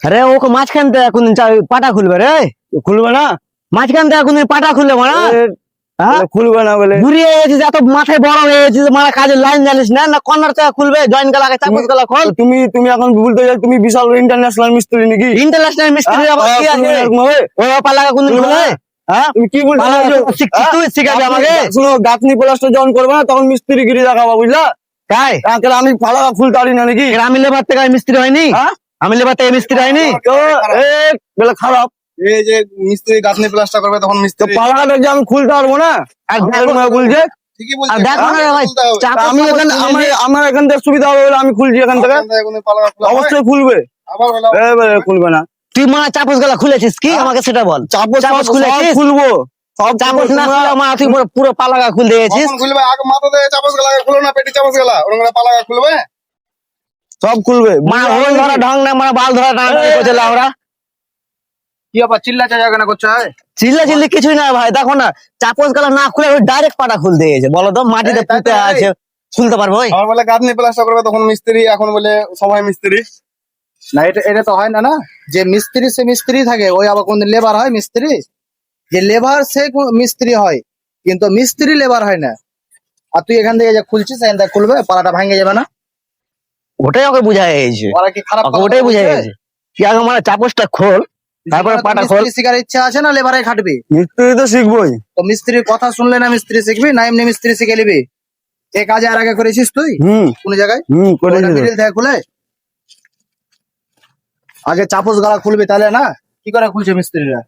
আরে ওকে মাঝখান থেকে কোনদিন পাটা খুলবে রে, খুলবে না? মাঝখান থেকে কোনদিন পাটা খুলবে মারা। হ্যাঁ খুলবে না বলে ঘুরিয়ে গেছিস, এত মাথায় বড় হয়ে গেছিস মারা, কাজের লাইন জানিস না, না কর্নার থেকে খুলবে, জয়েন্ট গলা চাপস গলা খোল। তুমি এখন বলতে যাও তুমি বিশাল ইন্টারন্যাশনাল মিস্ত্রি নাকি? ইন্টারন্যাশনাল মিস্ত্রি আবার কি আছে? ও পালাকা কোনদিন খুলে? হ্যাঁ তুমি কি বলছো? তুই শিখাবি আমাকে? শুনো, গাঁথনি প্লাস্টার যখন করবে না তখন মিস্ত্রি গিরি দেখাবো, বুঝলা? তাই আমি পালাকা খুলতে পারি না নাকি? আমি লেবার থেকে মিস্ত্রি হয়নি, আমি লেবার থেকে মিস্ত্রি হয়নি। বলে খারাপ এই যে মিস্ত্রি গাঁথনি প্লাস্টার করবে তখন মিস্ত্রি পালাকাটা যে আমি খুলতে পারবো না? আর বলছে ঠিকই আর বলছে। দেখো না ভাই, আমি এখানে আমার এখান থেকে সুবিধা হবে বলে আমি খুলছি এখান থেকে। অবশ্যই খুলবে, আবার বলো খুলবে না। তুই মারা চাপস গলা খুলেছিস কি আমাকে সেটা বল। চাপস চাপস খুলেছিস? খুলবো সব। চাপস না খুলে আমার তুই পুরো পালাকা খুলতে গেছিস। কখন খুলবে? আগে মাথা দিয়ে চাপস গলা খুলো না, পেটি চাপস গলা ওরকম করে পালাকা খুলবে। সব খুলবে। মা হোল ধরা ঢং না, মারা বাল ধরা ঢং করছে লাউরা। কি আবার চিল্লা চাচা কেন করছে? চিল্লা চিল্লি কিছুই না ভাই, দেখো না চাপস গলা না খুলে ডাইরেক্ট পাটা খুলতে গেছে। বলো তো মাটিতে তাই তো পুঁতে ভাই। আছে, শুনতে পারবো? আমার বলে গাঁথনি প্লাস্টার করবে তখন মিস্ত্রি, এখন বলে সবাই মিস্ত্রি। না এটা এটা তো হয় না, না যে মিস্ত্রি সে মিস্ত্রি থাকে, ওই আবার কোন লেবার হয় মিস্ত্রি, যে লেবার সে মিস্ত্রি হয়, কিন্তু মিস্ত্রি লেবার হয় না। আর তুই এখান থেকে যে খুলছিস এখান থেকে খুলবে, পাড়াটা ভাঙে যাবে না? ওটাই ওকে বুঝাই গেছে, ওরা কি খারাপ ওকে ওটাই বুঝাই গেছে। কি আগে মারা চাপসটা খোল, তারপরে পাটা খোল। মিস্ত্রি শিকার ইচ্ছা আছে না লেবারে খাটবি? মিস্ত্রি তো শিখবোই। তো মিস্ত্রির কথা শুনলে না মিস্ত্রি শিখবি, না এমনি মিস্ত্রি শিখে নিবি? এ কাজে আর আগে করেছিস তুই কোন জায়গায়? করে ওটা মিডিল থেকে খুলে আগে চাপস গলা খুলবি, তাহলে না কি করে খুলছে মিস্ত্রিরা?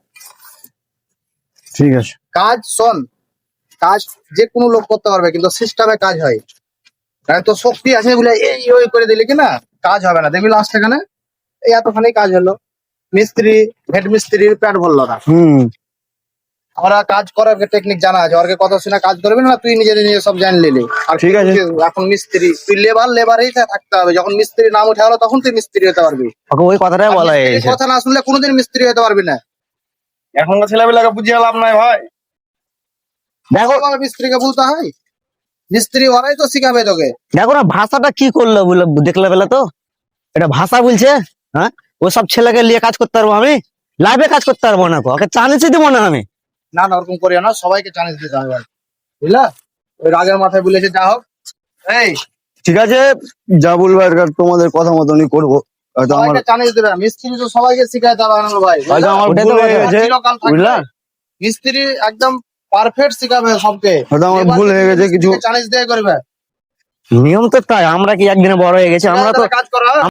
ঠিক আছে। কাজ শোন, কাজ যে কোনো লোক করতে পারবে, কিন্তু সিস্টেমে কাজ হয়। কারণ তো শক্তি আছে বলে এই ওই করে দিলে কি না কাজ হবে না। দেখবি লাস্ট এখানে এই এতখানি কাজ হলো, মিস্ত্রি হেড মিস্ত্রির প্যাট ভরলো না। আমরা কাজ করার টেকনিক জানা আছে, ওরকে কত সিনা কাজ করবি না, তুই নিজে নিজে সব জানি নিলি। আর ঠিক আছে। এখন মিস্ত্রি তুই লেবারই থাকতে হবে, যখন মিস্ত্রি নাম উঠে গেলো তখন তুই মিস্ত্রি হতে পারবি। ওকে ওই কথাটাই আর বলা মিস্ত্রির হয়েছে। কথা না শুনলে কোনোদিন মিস্ত্রি হতে পারবি না। এখনকার ছেলেবেলাকে বুঝিয়ে লাভ নাই ভাই। দেখো ওভাবে মিস্ত্রিকে বলতে হয়, মিস্ত্রি ওরাই তো শিখাবে তোকে। দেখো না ভাষাটা কি করলো বলে দেখলে বেলা তো, এটা ভাষা বলছে। হ্যাঁ ও সব ছেলেকে নিয়ে কাজ করতে পারবো আমি? লাইভে কাজ করতে পারবো না, ওকে চান্সই দেবো না আমি। না না ওরকম করিও না, সবাইকে চান্স দিতে হবে ভাই, বুঝলা? ওই রাগের মাথায় বলেছে যা হোক। এই ঠিক আছে, যা বলবো আর তোমাদের কথা মতনই করবো। হয়তো আমার সবাইকে চান্স দিবে, মিস্ত্রি তো সবাইকে শিখাইতে হবে আনন্দ ভাই, বুঝলা? হয়তো আমার ওটাই তো ভুল হয়ে কথা। গেছে, চিরকাল থাকবে। বুঝলা? মিস্ত্রি একদম পারফেক্ট শিখাবে সবকে। হয়তো আমার ভুল হয়ে গেছে কিছু। চান্স দিয়ে করবে। নিয়ম তো তাই, আমরা কি একদিনে বড় হয়ে গেছি? আমরা তো কাজ করা